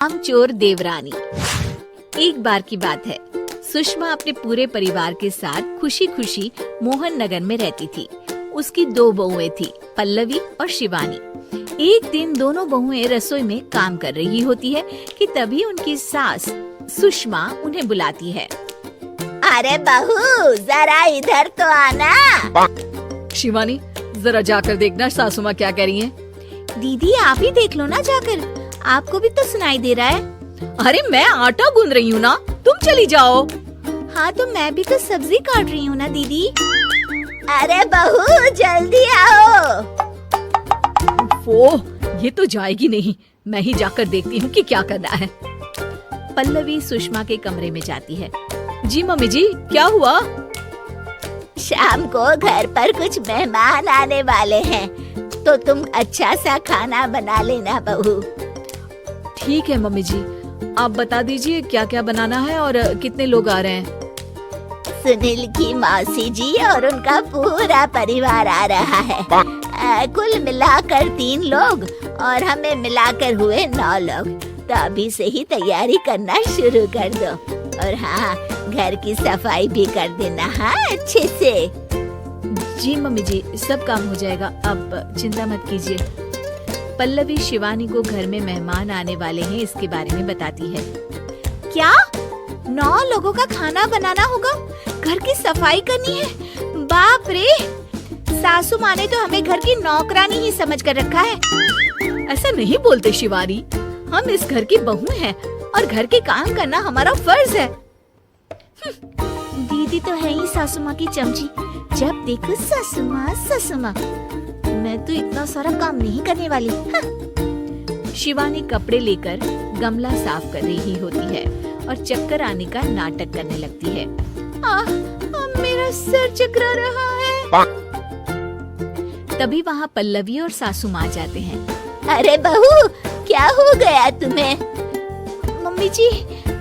कामचोर देवरानी। एक बार की बात है, सुषमा अपने पूरे परिवार के साथ खुशी खुशी मोहन नगर में रहती थी। उसकी 2 बहुएं थी, पल्लवी और शिवानी। एक दिन दोनों बहुएं रसोई में काम कर रही होती है कि तभी उनकी सास सुषमा उन्हें बुलाती है। अरे बहू, जरा इधर तो आना। शिवानी, जरा जाकर देखना सासू माँ क्या कह रही हैं। दीदी आप ही देख लो ना जाकर, आपको भी तो सुनाई दे रहा है। अरे मैं आटा गूंद रही हूँ ना, तुम चली जाओ। हाँ तो मैं भी तो सब्जी काट रही हूँ ना दीदी। अरे बहू जल्दी आओ। ओह, ये तो जाएगी नहीं। मैं ही जाकर देखती हूँ कि क्या करना है। पल्लवी सुषमा के कमरे में जाती है। जी मम्मी जी, क्या हुआ? शाम को घर पर कुछ मेहमान आने वाले हैं, तो तुम अच्छा सा खाना बना लेना बहू। ठीक है मम्मी जी, आप बता दीजिए क्या क्या बनाना है और कितने लोग आ रहे हैं। सुनील की मौसी जी और उनका पूरा परिवार आ रहा है। कुल मिलाकर 3 लोग और हमें मिलाकर हुए 9 लोग। तो अभी से ही तैयारी करना शुरू कर दो। और हाँ, घर की सफाई भी कर देना। हाँ अच्छे से। जी मम्मी जी, सब काम हो जाएगा, आप चिंता मत कीजिए। पल्लवी शिवानी को घर में मेहमान आने वाले हैं इसके बारे में बताती है। क्या 9 लोगों का खाना बनाना होगा, घर की सफाई करनी है? बाप रे, सासू माँ ने तो हमें घर की नौकरानी ही समझ कर रखा है। ऐसा नहीं बोलते शिवानी, हम इस घर की बहू हैं और घर के काम करना हमारा फर्ज है। दीदी तो है ही सासू माँ की चमची, जब देखो सासू माँ सासू माँ। मैं तो इतना सारा काम नहीं करने वाली। हाँ। शिवानी कपड़े लेकर गमला साफ कर रही होती है और चक्कर आने का नाटक करने लगती है। मेरा सर चकरा रहा है। तभी वहाँ पल्लवी और सासू माँ जाते हैं। अरे बहू, क्या हो गया तुम्हें? मम्मी जी,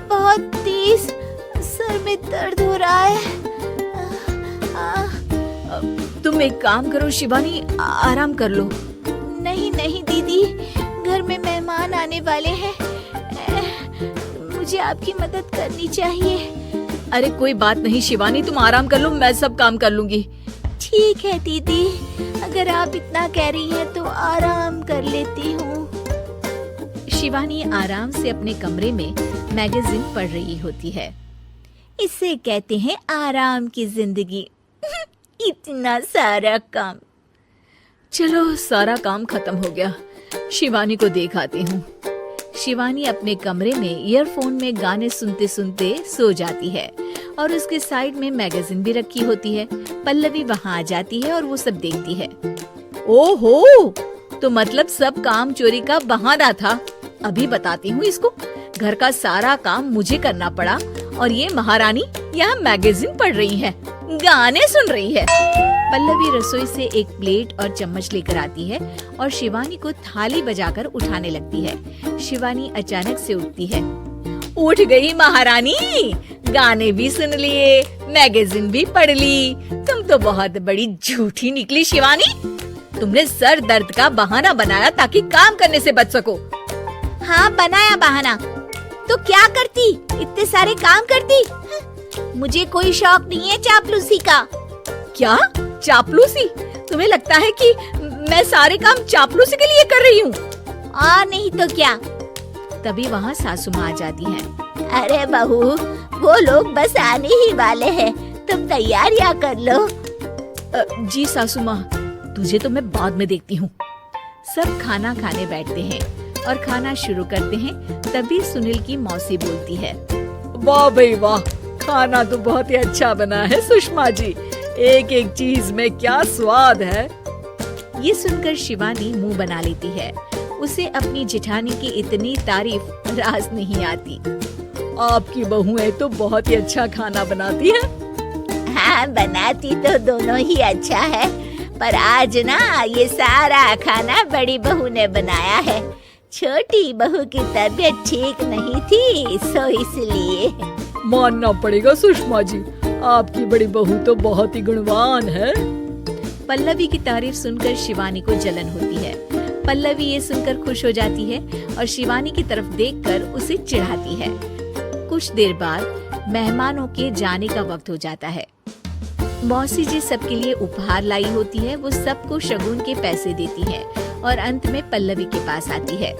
बहुत तेज सर में दर्द हो रहा है। तुम एक काम करो शिवानी, आराम कर लो। नहीं नहीं दीदी, घर में मेहमान आने वाले हैं, मुझे आपकी मदद करनी चाहिए। अरे कोई बात नहीं शिवानी, तुम आराम कर लो, मैं सब काम कर लूंगी। ठीक है दीदी, अगर आप इतना कह रही हैं तो आराम कर लेती हूँ। शिवानी आराम से अपने कमरे में मैगजीन पढ़ रही होती है। इसे कहते हैं आराम की जिंदगी। इतना सारा काम। चलो सारा काम खत्म हो गया, शिवानी को देख आती हूँ। शिवानी अपने कमरे में ईयरफोन में गाने सुनते सुनते सो जाती है और उसके साइड में मैगजीन भी रखी होती है। पल्लवी वहाँ आ जाती है और वो सब देखती है। ओहो, तो मतलब सब काम चोरी का बहाना था। अभी बताती हूँ इसको। घर का सारा काम मुझे करना पड़ा और ये महारानी यहाँ मैगजीन पढ़ रही है, गाने सुन रही है। पल्लवी रसोई से एक प्लेट और चम्मच लेकर आती है और शिवानी को थाली बजाकर उठाने लगती है। शिवानी अचानक से उठती है। उठ गई महारानी, गाने भी सुन लिए, मैगजीन भी पढ़ ली। तुम तो बहुत बड़ी झूठी निकली शिवानी। तुमने सर दर्द का बहाना बनाया ताकि काम करने से बच सको। हाँ बनाया बहाना, तो क्या करती, इतने सारे काम करती। मुझे कोई शौक नहीं है चापलूसी का। क्या चापलूसी? तुम्हें लगता है कि मैं सारे काम चापलूसी के लिए कर रही हूँ? और नहीं तो क्या। तभी वहाँ सासू माँ आ जाती हैं। अरे बहू, वो लोग बस आने ही वाले हैं, तुम तैयारियां कर लो। जी सासू माँ, तुझे तो मैं बाद में देखती हूँ। सब खाना खाने बैठते हैं और खाना शुरू करते हैं। तभी सुनील की मौसी बोलती है। वाह भाई वाह, खाना तो बहुत ही अच्छा बना है सुषमा जी, एक एक चीज में क्या स्वाद है। ये सुनकर शिवानी मुंह बना लेती है। उसे अपनी जेठानी की इतनी तारीफ रास नहीं आती। आपकी बहुएं तो बहुत ही अच्छा खाना बनाती है। हाँ बनाती तो दोनों ही अच्छा है, पर आज ना ये सारा खाना बड़ी बहू ने बनाया है। छोटी बहू की तबीयत ठीक नहीं थी, सो इसलिए। मानना पड़ेगा सुषमा जी, आपकी बड़ी बहू तो बहुत ही गुणवान है। पल्लवी की तारीफ सुनकर शिवानी को जलन होती है। पल्लवी ये सुनकर खुश हो जाती है और शिवानी की तरफ देखकर उसे चिढ़ाती है। कुछ देर बाद मेहमानों के जाने का वक्त हो जाता है। मौसी जी सबके लिए उपहार लाई होती है। वो सबको शगुन के पैसे देती है और अंत में पल्लवी के पास आती है।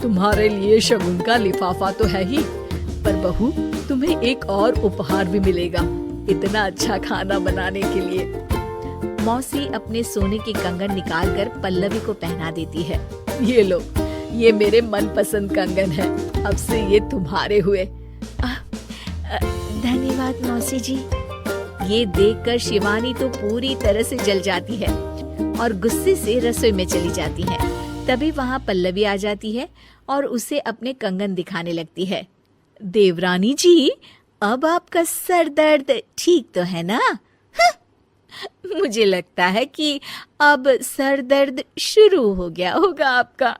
तुम्हारे लिए शगुन का लिफाफा तो है ही, पर बहू तुम्हें एक और उपहार भी मिलेगा इतना अच्छा खाना बनाने के लिए। मौसी अपने सोने के कंगन निकालकर पल्लवी को पहना देती है। ये लो, ये मेरे मनपसंद कंगन है, अब से ये तुम्हारे हुए। धन्यवाद मौसी जी। ये देखकर शिवानी तो पूरी तरह से जल जाती है और गुस्से से रसोई में चली जाती है। तभी वहाँ पल्लवी आ जाती है और उसे अपने कंगन दिखाने लगती है। देवरानी जी, अब आपका सर दर्द ठीक तो है ना? मुझे लगता है कि अब सर दर्द शुरू हो गया होगा आपका।